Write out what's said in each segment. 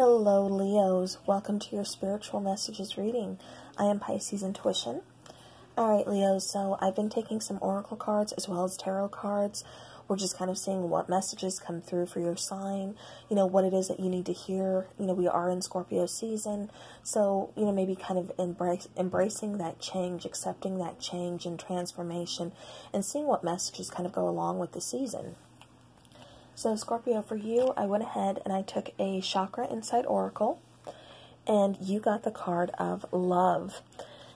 Hello, Leos. Welcome to your Spiritual Messages reading. I am Pisces Intuition. Alright, Leos, so I've been taking some oracle cards as well as tarot cards. We're just kind of seeing what messages come through for your sign, what it is that you need to hear. We are in Scorpio season, so, maybe kind of embracing that change, accepting that change and transformation, and seeing what messages kind of go along with the season. So Scorpio, for you, I went ahead and I took a Chakra Insight Oracle, and you got the card of Love.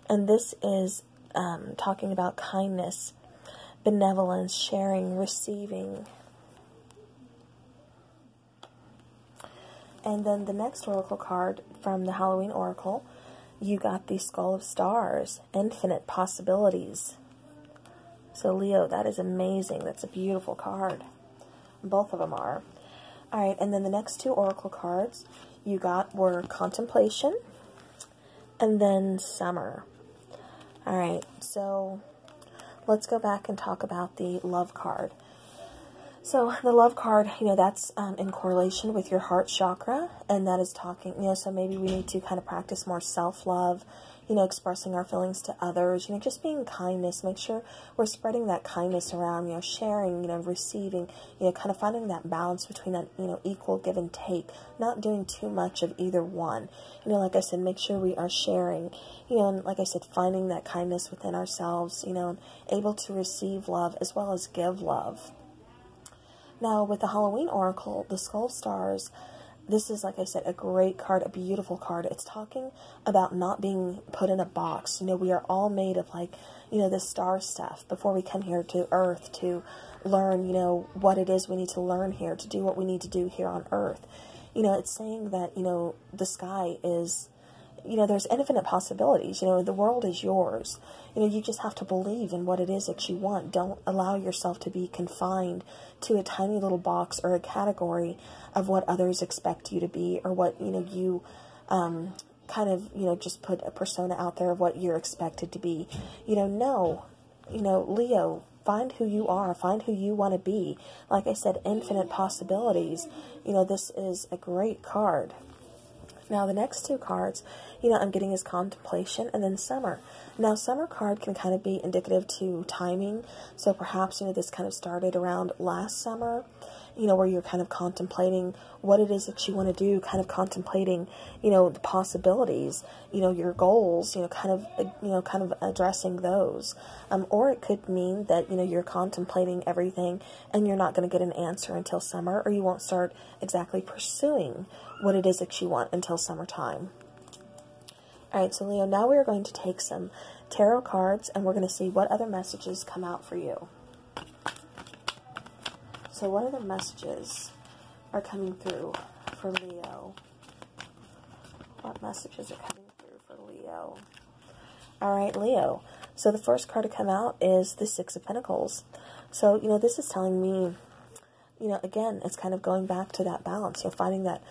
And this is talking about kindness, benevolence, sharing, receiving. And then the next Oracle card from the Halloween Oracle, you got the Skull of Stars, infinite possibilities. So Leo, that is amazing. That's a beautiful card. Both of them are. Alright, and then the next two oracle cards you got were Contemplation and then Summer. Alright, so let's go back and talk about the Love card. So the Love card, that's in correlation with your heart chakra, and that is talking, so maybe we need to kind of practice more self-love, expressing our feelings to others, just being kindness. Make sure we're spreading that kindness around, sharing, receiving, kind of finding that balance between that, equal give and take, not doing too much of either one. Like I said, make sure we are sharing, and like I said, finding that kindness within ourselves, and able to receive love as well as give love. Now, with the Halloween Oracle, the Skull of Stars, this is, like I said, a great card, a beautiful card. It's talking about not being put in a box. We are all made of, this star stuff before we come here to Earth to learn, what it is we need to learn here, to do what we need to do here on Earth. It's saying that, the sky is, there's infinite possibilities. The world is yours. You just have to believe in what it is that you want. Don't allow yourself to be confined to a tiny little box or a category of what others expect you to be, or what, you kind of, just put a persona out there of what you're expected to be. No, Leo, find who you are, find who you want to be. Like I said, infinite possibilities. This is a great card. Now, the next two cards, I'm getting is Contemplation and then Summer. Now, Summer card can kind of be indicative to timing. So perhaps, this kind of started around last summer, where you're kind of contemplating what it is that you want to do, kind of contemplating, the possibilities, your goals, kind of addressing those. Or it could mean that, you're contemplating everything and you're not going to get an answer until summer, or you won't start exactly pursuing what it is that you want until summertime. Alright, so Leo, now we're going to take some tarot cards and we're going to see what other messages come out for you. So what other messages are coming through for Leo? What messages are coming through for Leo? Alright, Leo. So the first card to come out is the Six of Pentacles. So, this is telling me, again, it's kind of going back to that balance. You're finding that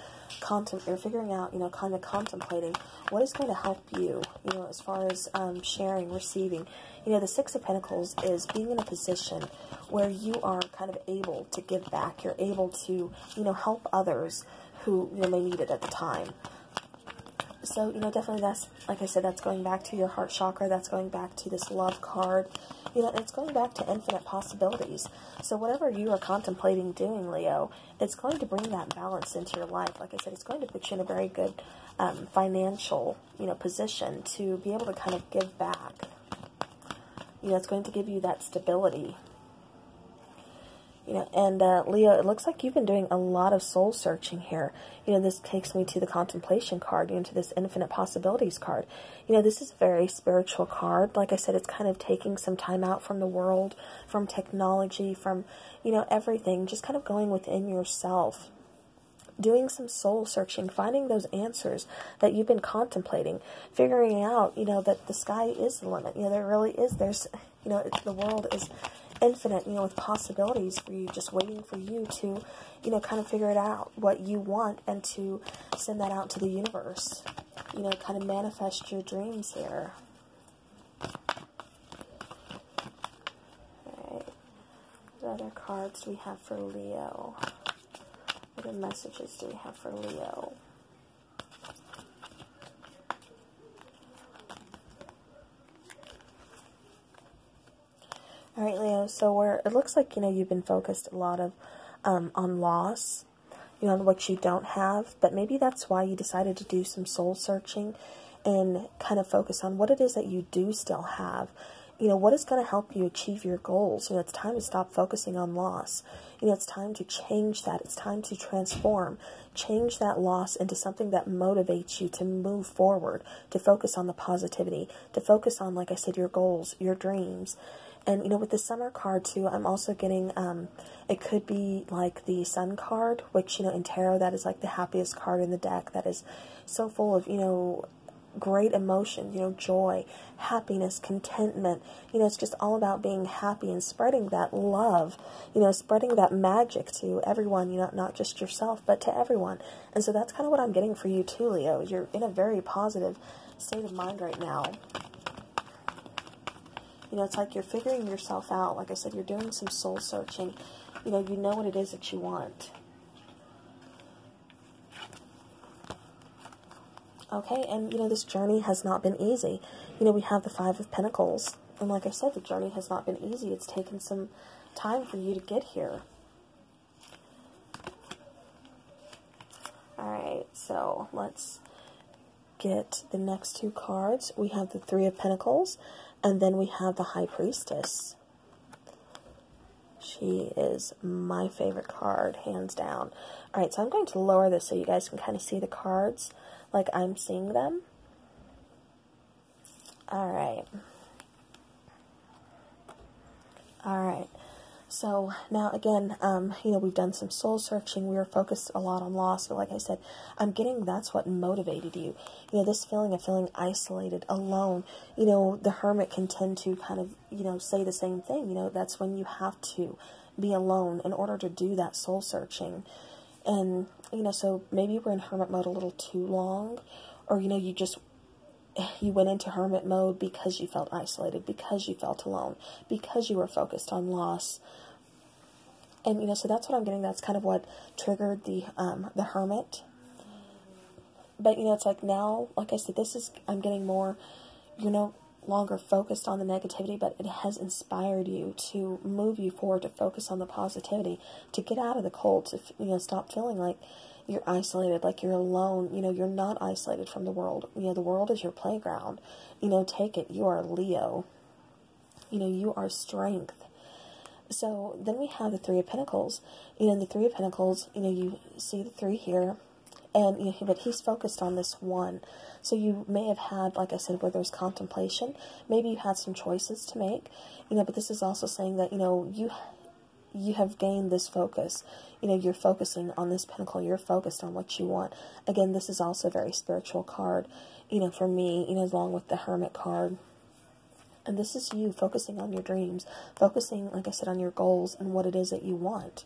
you're figuring out, kind of contemplating what is going to help you, as far as sharing, receiving. The Six of Pentacles is being in a position where you are kind of able to give back. You're able to, help others who, may need it at the time. So, definitely that's, like I said, that's going back to your heart chakra. That's going back to this Love card. It's going back to infinite possibilities. So whatever you are contemplating doing, Leo, it's going to bring that balance into your life. Like I said, it's going to put you in a very good financial, position to be able to kind of give back. It's going to give you that stability. And Leo, it looks like you've been doing a lot of soul searching here. This takes me to the Contemplation card, to this Infinite Possibilities card. This is a very spiritual card. Like I said, it's kind of taking some time out from the world, from technology, from, everything. Just kind of going within yourself. Doing some soul searching, finding those answers that you've been contemplating. Figuring out, that the sky is the limit. There really is. There's, the world is infinite, with possibilities for you, just waiting for you to, kind of figure it out, what you want, and to send that out to the universe, kind of manifest your dreams here. Alright, what other cards do we have for Leo? What other messages do we have for Leo? so where it looks like, you've been focused a lot of on loss, on what you don't have, but maybe that's why you decided to do some soul searching and kind of focus on what it is that you do still have. What is going to help you achieve your goals? It's time to stop focusing on loss. It's time to change that. It's time to transform, change that loss into something that motivates you to move forward, to focus on the positivity, to focus on, like I said, your goals, your dreams. And, with the Summer card, too, I'm also getting, it could be like the Sun card, which, in tarot, that is like the happiest card in the deck. That is so full of, great emotion, joy, happiness, contentment. It's just all about being happy and spreading that love, spreading that magic to everyone, not just yourself, but to everyone. And so that's kind of what I'm getting for you too, Leo. You're in a very positive state of mind right now. It's like you're figuring yourself out. Like I said, you're doing some soul searching. You know what it is that you want. Okay, and, this journey has not been easy. We have the Five of Pentacles. And like I said, the journey has not been easy. It's taken some time for you to get here. Alright, so let's get the next two cards. We have the Three of Pentacles, and then we have the High Priestess. She is my favorite card, hands down. Alright, so I'm going to lower this so you guys can kind of see the cards like I'm seeing them. Alright. Alright. So now again, we've done some soul searching. We were focused a lot on loss, but like I said, I'm getting that's what motivated you. This feeling of feeling isolated, alone. The Hermit can tend to kind of, say the same thing. That's when you have to be alone in order to do that soul searching. And, so maybe you were in Hermit mode a little too long, or, you went into Hermit mode because you felt isolated, because you felt alone, because you were focused on loss. And, so that's what I'm getting. That's kind of what triggered the Hermit. But, it's like now, like I said, I'm getting more, you're no longer focused on the negativity, but it has inspired you to move you forward, to focus on the positivity, to get out of the cold, to, stop feeling like you're isolated, like you're alone. You're not isolated from the world. The world is your playground. Take it. You are Leo. You are strength. So then we have the Three of Pentacles. The Three of Pentacles, you see the three here, and, but he's focused on this one. So you may have had, like I said, where there's contemplation, maybe you had some choices to make, but this is also saying that, you have gained this focus. You're focusing on this pentacle. You're focused on what you want. Again, this is also a very spiritual card, for me, along with the Hermit card. And this is you focusing on your dreams, focusing, like I said, on your goals and what it is that you want.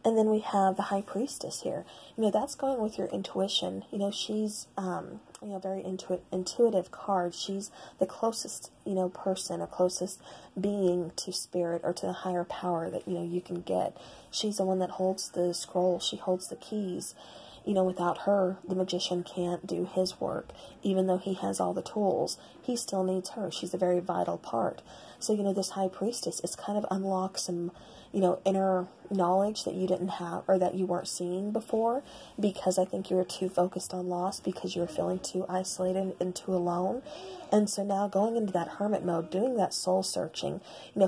And then we have the High Priestess here. That's going with your intuition. She's, very intuitive card. She's the closest, person or closest being to spirit or to the higher power that, you can get. She's the one that holds the scroll. She holds the keys. Without her, the magician can't do his work. Even though he has all the tools, he still needs her. She's a very vital part. So, this High Priestess, it's kind of unlocks some, inner knowledge that you didn't have or that you weren't seeing before, because I think you were too focused on loss, because you were feeling too isolated and too alone. And so now going into that Hermit mode, doing that soul searching,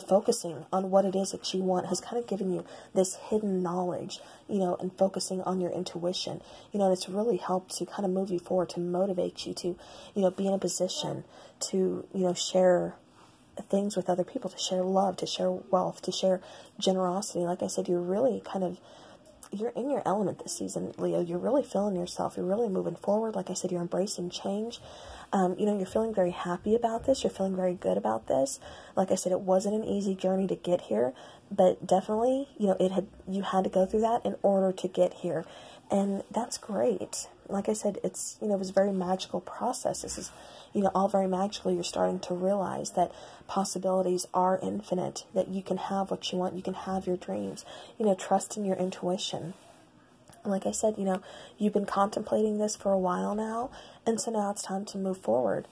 focusing on what it is that you want has kind of given you this hidden knowledge, and focusing on your intuition, and it's really helped to kind of move you forward, to motivate you to, be in a position to, share things with other people, to share love, to share wealth, to share generosity. Like I said, you're really you're in your element this season, Leo. You're really feeling yourself. You're really moving forward. Like I said, you're embracing change. You're feeling very happy about this. You're feeling very good about this. Like I said, it wasn't an easy journey to get here, but definitely, you had to go through that in order to get here. And that's great. Like I said, it was a very magical process. This is, all very magical. You're starting to realize that possibilities are infinite, that you can have what you want. You can have your dreams, trust in your intuition. And like I said, you've been contemplating this for a while now, and so now it's time to move forward.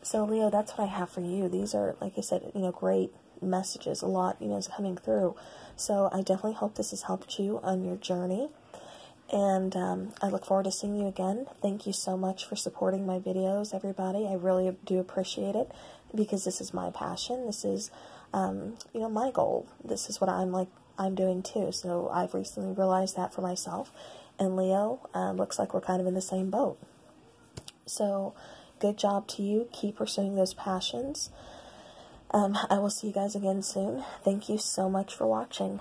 So, Leo, that's what I have for you. These are, like I said, great messages, a lot, you know, is coming through. So I definitely hope this has helped you on your journey. And I look forward to seeing you again. Thank you so much for supporting my videos, everybody. I really do appreciate it, because this is my passion. This is, you know, my goal. This is what I'm doing too. So I've recently realized that for myself. And Leo, looks like we're kind of in the same boat. So good job to you. Keep pursuing those passions. I will see you guys again soon. Thank you so much for watching.